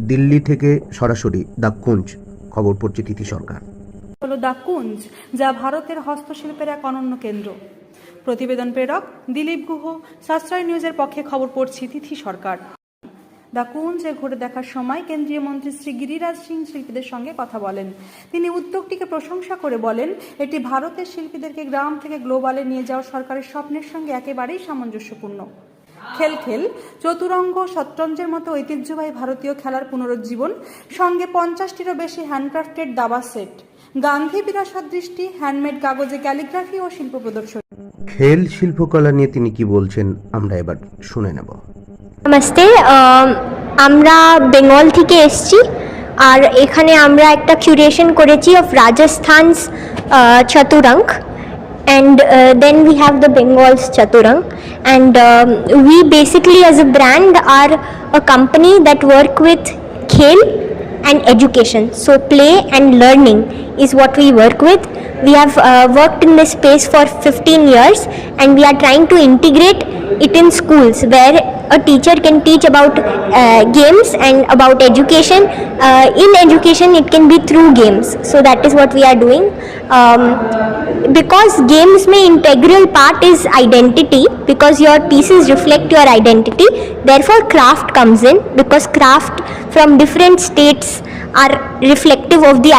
দিল্লি থেকে সরাসরি দ্য কুঞ্জ খবর পড়ছে তিথি সরকার। হলো দ্য কুঞ্জ, যা ভারতের হস্তশিল্পের এক অনন্য কেন্দ্র। প্রতিবেদন প্রেরক দিলীপ গুহ, সাশ্রয় নিউজের পক্ষে খবর পড়ছি তিথি সরকার। দ্য কুঞ্জে ঘুরে দেখার সময় কেন্দ্রীয় মন্ত্রী শ্রী গিরিরাজ সিং শিল্পীদের সঙ্গে কথা বলেন। তিনি উদ্যোগটিকে প্রশংসা করে বলেন, এটি ভারতের শিল্পীদেরকে গ্রাম থেকে গ্লোবালে নিয়ে যাওয়া সরকারের স্বপ্নের সঙ্গে একেবারেই সামঞ্জস্যপূর্ণ। খেল খেল, চতুরঙ্গ, শতরঞ্জের মতো ঐতিহ্যবাহী ভারতীয় খেলার পুনরুজ্জীবন, সঙ্গে 50টিরও বেশি হ্যান্ডক্রাফটেড দাবা সেট, গান্ধী বিরাসত দৃষ্টি, হ্যান্ডমেড কাগজে ক্যালিগ্রাফি ও শিল্প প্রদর্শন। খেল শিল্পকলা নিয়ে তিনি কি বলছেন আমরা এবার শুনে নেব। নমস্তে, আমরা বেঙ্গল থেকে এসেছি আর এখানে আমরা একটা কিউরেশন করেছি of Rajasthan's Chaturanga and then we have the Bengal's Chaturang, and we basically as a brand are a company that work with khel and education, so play and learning is what we work with. We have worked in this space for 15 years and we are trying to integrate it in schools where a teacher can teach about games and about education. In education it can be through games, so that is what we are doing. Because games may integral part is identity, because your pieces reflect your identity, therefore craft comes in, because craft from different states are reflective of the